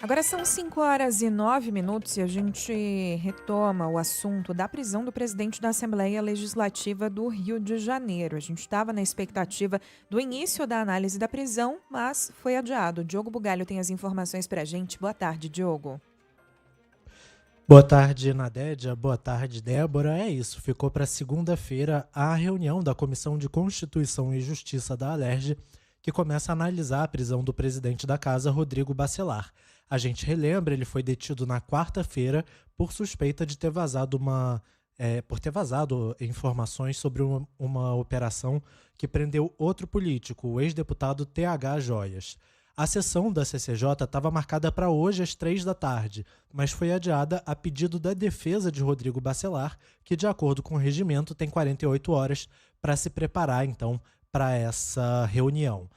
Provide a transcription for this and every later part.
Agora são 5h09 e a gente retoma o assunto da prisão do presidente da Assembleia Legislativa do Rio de Janeiro. A gente estava na expectativa do início da análise da prisão, mas foi adiado. Diogo Bugalho tem as informações para a gente. Boa tarde, Diogo. Boa tarde, Nadédia. Boa tarde, Débora. É isso, ficou para segunda-feira a reunião da Comissão de Constituição e Justiça da Alerj, que começa a analisar a prisão do presidente da casa, Rodrigo Bacelar. A gente relembra, ele foi detido na quarta-feira por suspeita de ter vazado informações sobre uma operação que prendeu outro político, o ex-deputado TH Joias. A sessão da CCJ estava marcada para hoje às 15h, mas foi adiada a pedido da defesa de Rodrigo Bacelar, que, de acordo com o regimento, tem 48 horas para se preparar, então, para essa reunião.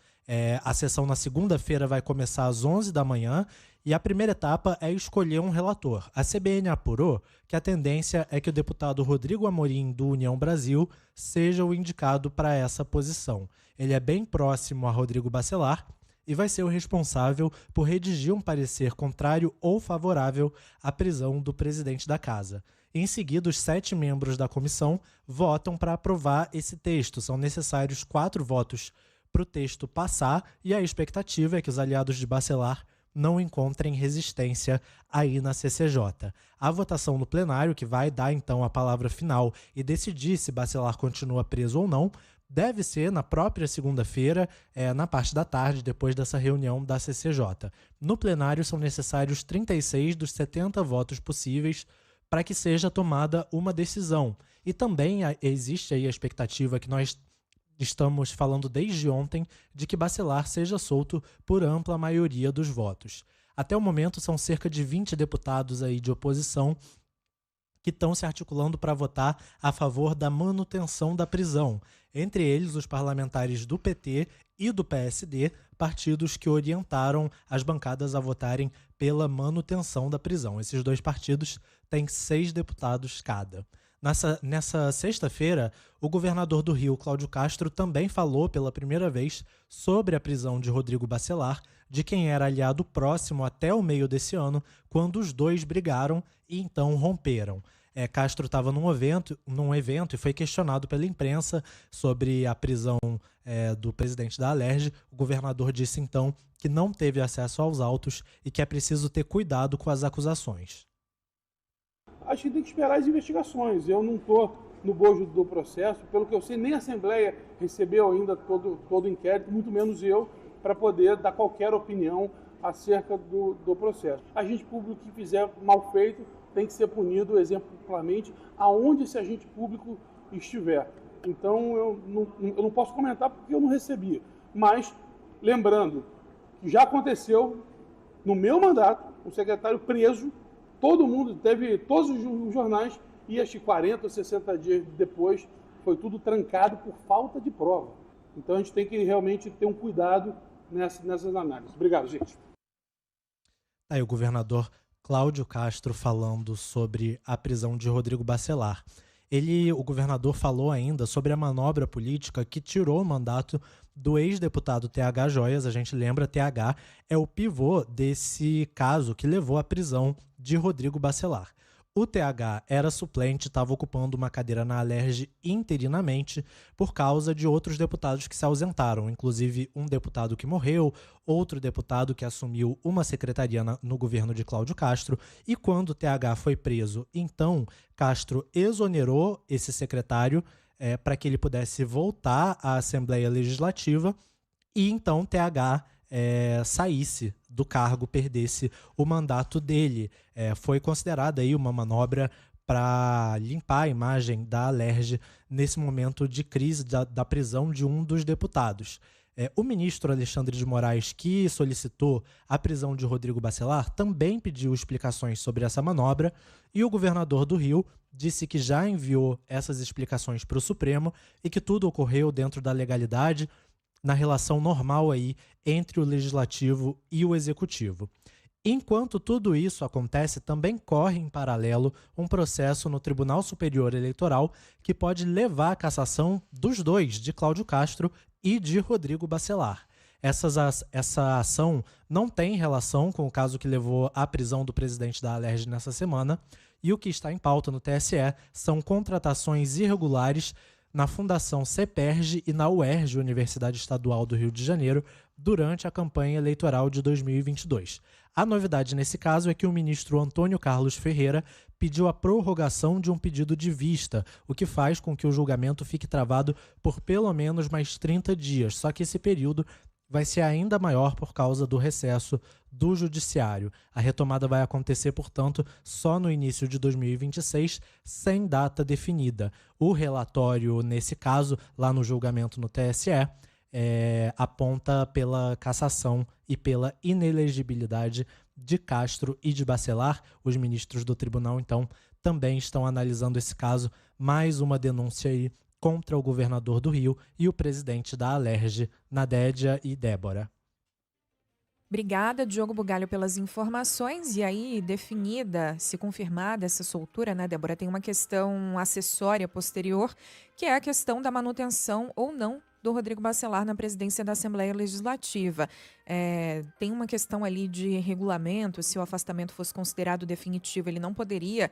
A sessão na segunda-feira vai começar às 11 da manhã e a primeira etapa é escolher um relator. A CBN apurou que a tendência é que o deputado Rodrigo Amorim, do União Brasil, seja o indicado para essa posição. Ele é bem próximo a Rodrigo Bacelar e vai ser o responsável por redigir um parecer contrário ou favorável à prisão do presidente da casa. Em seguida, os 7 membros da comissão votam para aprovar esse texto. São necessários 4 votos para o texto passar e a expectativa é que os aliados de Bacelar não encontrem resistência aí na CCJ. A votação no plenário, que vai dar então a palavra final e decidir se Bacelar continua preso ou não, deve ser na própria segunda-feira, na parte da tarde, depois dessa reunião da CCJ. No plenário são necessários 36 dos 70 votos possíveis para que seja tomada uma decisão. E também existe aí a expectativa que nós estamos falando desde ontem de que Bacelar seja solto por ampla maioria dos votos. Até o momento são cerca de 20 deputados aí de oposição que estão se articulando para votar a favor da manutenção da prisão. Entre eles, os parlamentares do PT e do PSD, partidos que orientaram as bancadas a votarem pela manutenção da prisão. Esses dois partidos têm 6 deputados cada. Nessa sexta-feira, o governador do Rio, Cláudio Castro, também falou pela primeira vez sobre a prisão de Rodrigo Bacelar, de quem era aliado próximo até o meio desse ano, quando os dois brigaram e então romperam. Castro estava num evento e foi questionado pela imprensa sobre a prisão do presidente da Alerj. O governador disse então que não teve acesso aos autos e que é preciso ter cuidado com as acusações. A gente tem que esperar as investigações. Eu não estou no bojo do processo. Pelo que eu sei, nem a Assembleia recebeu ainda todo o inquérito, muito menos eu, para poder dar qualquer opinião acerca do processo. Agente público que fizer mal feito tem que ser punido exemplarmente aonde esse agente público estiver. Então, eu não posso comentar porque eu não recebi. Mas, lembrando que já aconteceu no meu mandato, o secretário preso, todo mundo, teve todos os jornais, e acho que 40 ou 60 dias depois foi tudo trancado por falta de prova. Então a gente tem que realmente ter um cuidado nessas análises. Obrigado, gente. Aí o governador Cláudio Castro falando sobre a prisão de Rodrigo Bacelar. O governador falou ainda sobre a manobra política que tirou o mandato do ex-deputado TH Joias. A gente lembra, TH é o pivô desse caso que levou à prisão de Rodrigo Bacelar. O TH era suplente, estava ocupando uma cadeira na Alerj interinamente por causa de outros deputados que se ausentaram, inclusive um deputado que morreu, outro deputado que assumiu uma secretaria no governo de Cláudio Castro, e quando o TH foi preso, então Castro exonerou esse secretário para que ele pudesse voltar à Assembleia Legislativa e então TH saísse do cargo, perdesse o mandato dele. Foi considerada aí uma manobra para limpar a imagem da Alerj nesse momento de crise da prisão de um dos deputados. O ministro Alexandre de Moraes, que solicitou a prisão de Rodrigo Bacelar, também pediu explicações sobre essa manobra e o governador do Rio disse que já enviou essas explicações para o Supremo e que tudo ocorreu dentro da legalidade, na relação normal aí entre o Legislativo e o Executivo. Enquanto tudo isso acontece, também corre em paralelo um processo no Tribunal Superior Eleitoral que pode levar à cassação dos dois, de Cláudio Castro e de Rodrigo Bacelar. Essa ação não tem relação com o caso que levou à prisão do presidente da Alerj nessa semana, e o que está em pauta no TSE são contratações irregulares na Fundação CEPERJ e na UERJ, Universidade Estadual do Rio de Janeiro, durante a campanha eleitoral de 2022. A novidade nesse caso é que o ministro Antônio Carlos Ferreira pediu a prorrogação de um pedido de vista, o que faz com que o julgamento fique travado por pelo menos mais 30 dias, só que esse período vai ser ainda maior por causa do recesso do judiciário. A retomada vai acontecer, portanto, só no início de 2026, sem data definida. O relatório, nesse caso, lá no julgamento no TSE, aponta pela cassação e pela inelegibilidade de Castro e de Bacelar. Os ministros do tribunal, então, também estão analisando esse caso, mais uma denúncia aí contra o governador do Rio e o presidente da Alerj, Nadédia e Débora. Obrigada, Diogo Bugalho, pelas informações. E aí, definida, se confirmada essa soltura, né, Débora, tem uma questão acessória posterior, que é a questão da manutenção ou não do Rodrigo Bacelar na presidência da Assembleia Legislativa. Tem uma questão ali de regulamento, se o afastamento fosse considerado definitivo, ele não poderia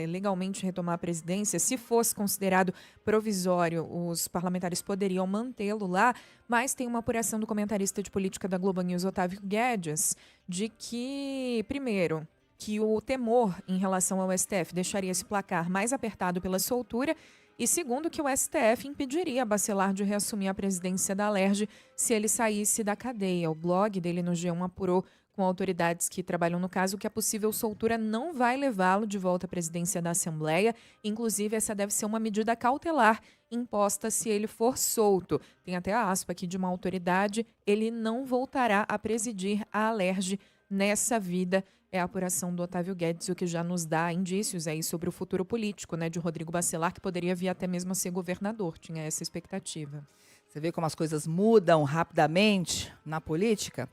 legalmente retomar a presidência. Se fosse considerado provisório, os parlamentares poderiam mantê-lo lá, mas tem uma apuração do comentarista de política da Globo News, Otávio Guedes, de que, primeiro, que o temor em relação ao STF deixaria esse placar mais apertado pela soltura, e segundo, que o STF impediria Bacelar de reassumir a presidência da Alerj se ele saísse da cadeia. O blog dele no G1 apurou com autoridades que trabalham no caso que a possível soltura não vai levá-lo de volta à presidência da Assembleia. Inclusive, essa deve ser uma medida cautelar imposta se ele for solto. Tem até a aspa aqui de uma autoridade: ele não voltará a presidir a Alerj nessa vida. É a apuração do Otávio Guedes, o que já nos dá indícios aí sobre o futuro político, né, de Rodrigo Bacelar, que poderia vir até mesmo a ser governador. Tinha essa expectativa. Você vê como as coisas mudam rapidamente na política?